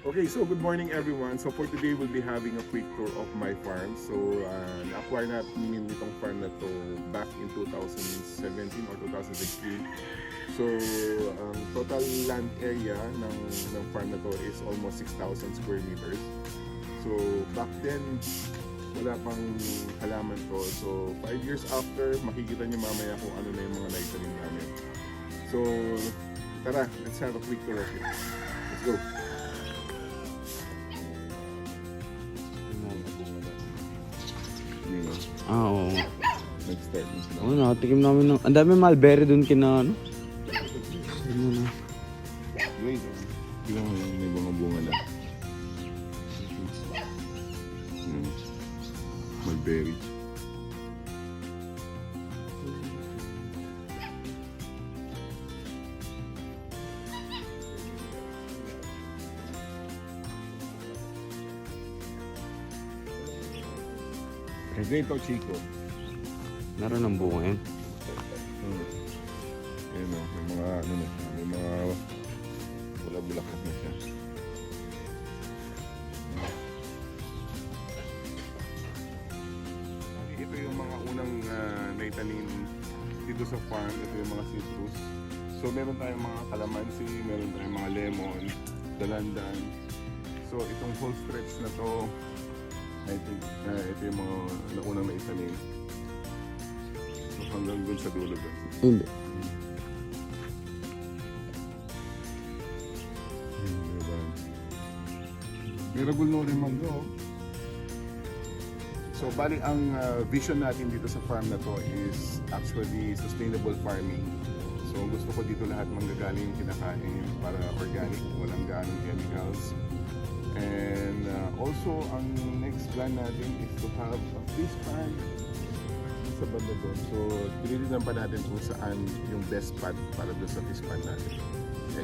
Okay, so good morning everyone. So for today, we'll be having a quick tour of my farm. So na-acquire natin itong farm na to back in 2017 or 2016. So ang total land area ng farm na to is almost 6,000 square meters. So back then, wala pang halaman to. So 5 years after, makikita niyo mamaya kung ano na yung mga naitanim namin. So tara, let's have a quick tour of it. Let's go. Oo. Nag-start na sila. Oo, nakatikim namin ng... Ang dami mulberry dun kina ano. Ano na. Wait, tignan mo yung may mga bunga na. Mulberry. Ito, Chico. Meron ng bunga yun. Ayun o, may mga ano na siya, may mga wala bulaklak na siya. Ito yung mga unang naitanim dito sa farm. Ito yung mga citrus. So meron tayong mga kalamansi, meron tayong mga lemon, dalandan. So itong whole stretch na to, I think ito yung mga naunang naitanim. So hanggang dun sa dulo dun. Hindi. May ragulno rin mango. So bali ang vision natin dito sa farm na to is actually sustainable farming. So gusto ko dito lahat manggagaling yung kinakain para organic, walang ganong chemicals. And also ang next plan natin is to have a fish pond sa banda doon. So tinitinan pa natin kung saan yung best spot para doon sa fish pond natin. Okay?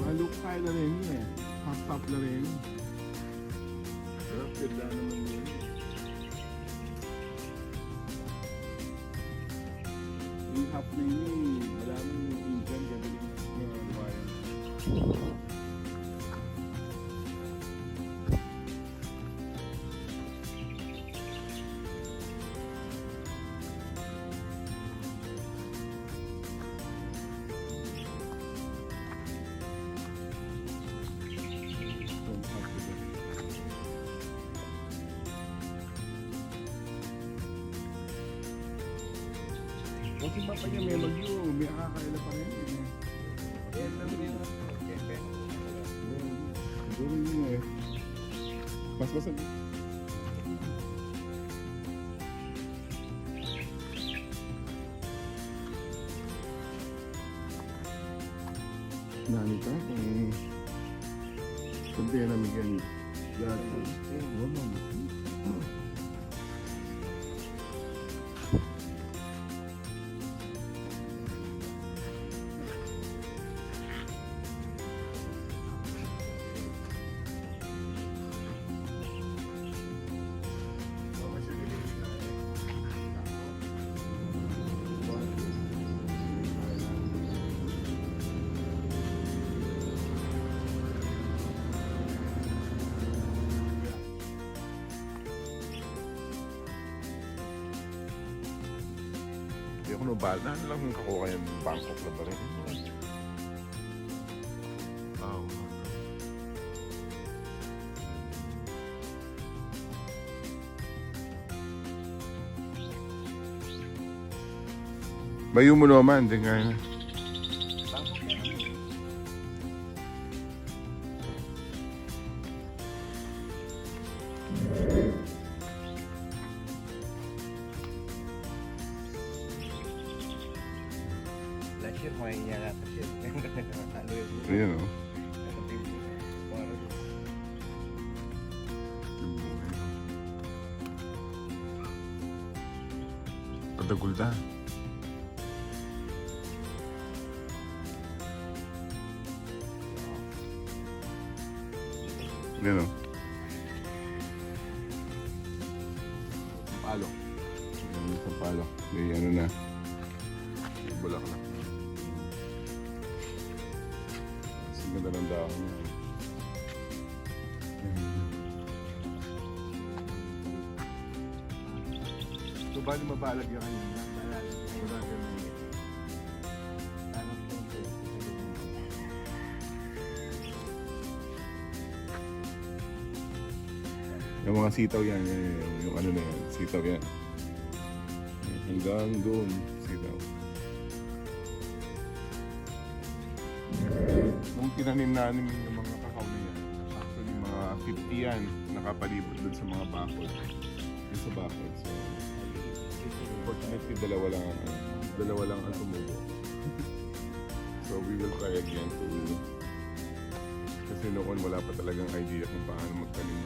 Malukay na rin yun eh. Half-top na rin. Pero ganda naman yun. Yung half na yun eh. Malamang yung income gagaling yung lumayan. Kasi ba pa niya may bagyo, may akakaila pa rin eh. Siguro yun eh. Mas masal. Nani ka? Kung di namin yan. Hindi ako nabal. Ano lang kung kakuha yung Bangkok na ba rin? Bayo mo naman, di nga na. Last year, may yata siya. Ayan o. Padagulda. Ayan o. Palo. Ayan sa palo. May ano na. May bulaklak na. Ganda ng dahon niya. So, bali mabalag yan kanina. Wala ganun. Yung mga sitaw yan, yung ano na yan, sitaw yan. Hanggang doon, sitaw. Nung tinanim namin yung mga kakao na yan, actually mga 50 yan, nakapalibot doon sa mga bakod. Yung sa bakod. So, unfortunately, dalawa lang ang tumubo. So, we will try again to... Kasi noon wala pa talagang idea kung paano magtanim.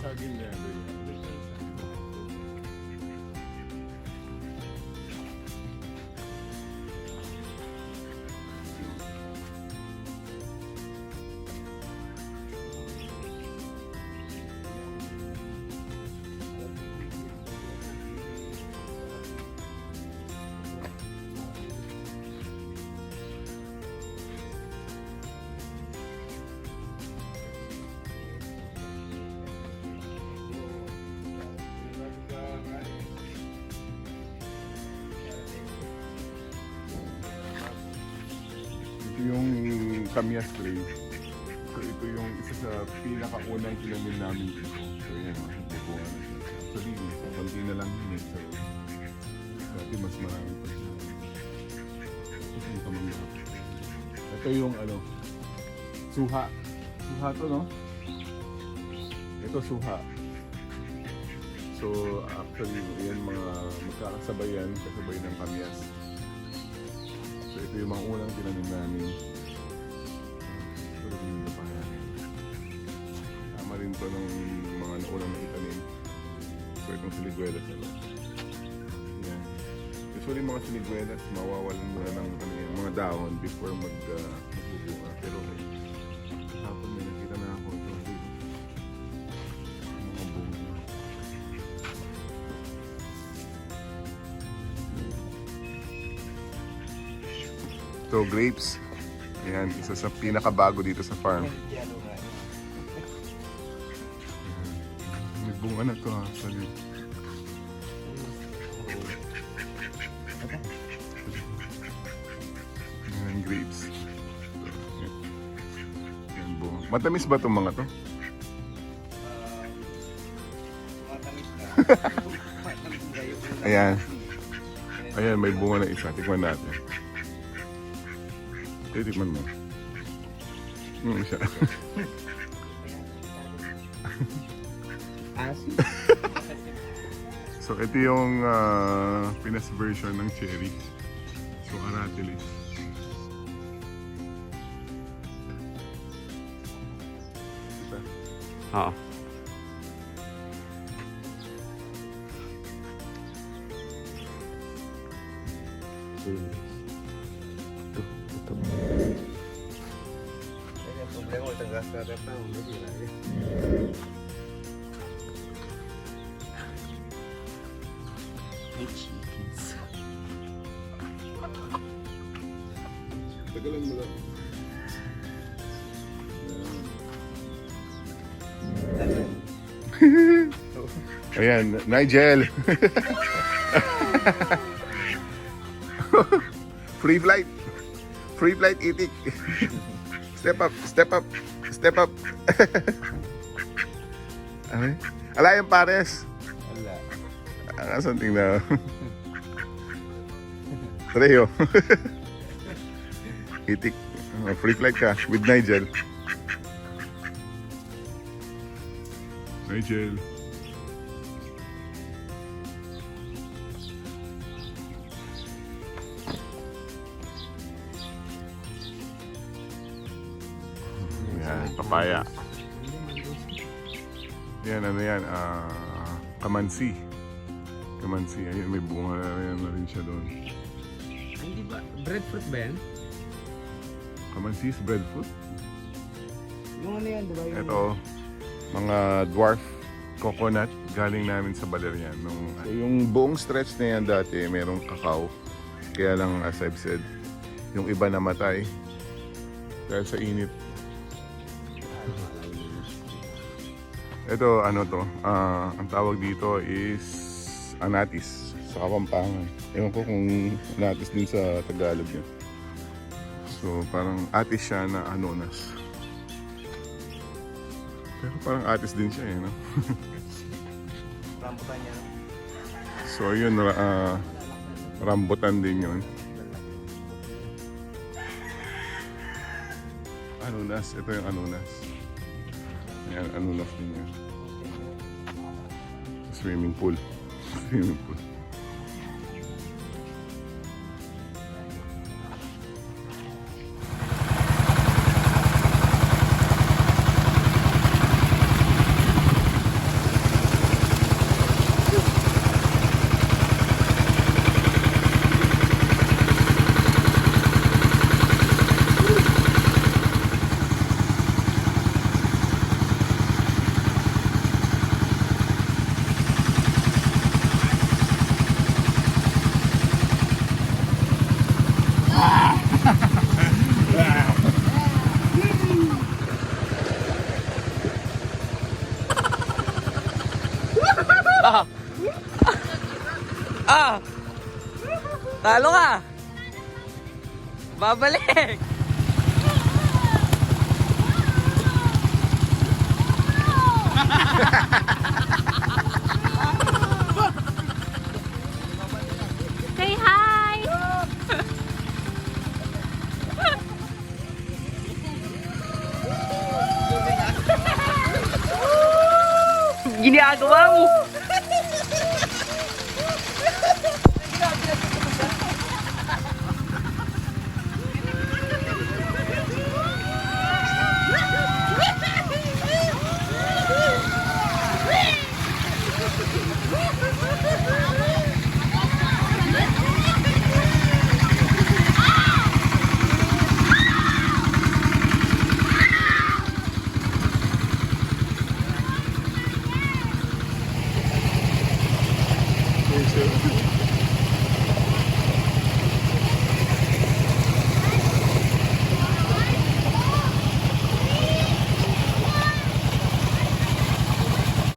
Saging leather yan. Ito yung Kamias tree. So ito yung isa sa pinakaunang tinanim namin dito. So yan, bubuha na siya. Actually, konti na lang yun. So, dati mas marami pa siya. Ito yung kamangga. Ito yung ano, suha. Suha to, no? Ito suha. So actually, yan mga magkakasabay yan, kasabay ng Kamias. So ito yung mga unang tinanim namin. Pero hindi pa yan. Tama rin to ng mga naunang na itanim. So itong siniguelas na lang. Yan. Usually mga siniguelas, mawawalan muna ng ano, yan, mga dahon before magbubuka. Pero hapon may nakita na ako ito dito. Mga bunga. So grapes, ayan, isa sa pinakabago dito sa farm. May bunga na to ha, sorry. Ayan, grapes. Ayan, bunga. Matamis ba itong mga to? Ayan. Ayan, may bunga na isa. Tikman natin. Tikman mo. Siya. So ito yung Pinas version ng cherry. So aratilis. Diba? Oo. Ito. Ang problema, itong gas na rep na, hindi na yun. May chickens. Tagalan mo lang. Ayan, Nigel. Free flight. Free flight itik. Step up, step up, step up. Ano? Ala yung pares. Wala. Something na. Treo. Itik. Free flight ka with Nigel. Nigel. Yan, papaya. Yan, ano yan? Kamansi. Kamansi. Ayun, may bunga na rin siya doon. Hindi ba? Breadfruit ba yan? Kamansi is breadfruit. Yung ano yan, diba? Yung... Ito, mga dwarf coconut galing namin sa Valerian. So, yung buong stretch na yan dati, merong kakao. Kaya lang, as I've said, yung iba namatay dahil sa init. Ito, ano to, ang tawag dito is anatis sa Kapampangan. Ewan ko kung anatis din sa Tagalog yun. So, parang atis siya na anonas. Pero parang atis din siya eh, no? Rambutan niya. So, yun, rambutan din yun. Anunas, ito yung anunas. Ayan, anunas din yan. Swimming pool. Swimming pool. Talo ka! Babalik! Say hi! Ginagawa mo!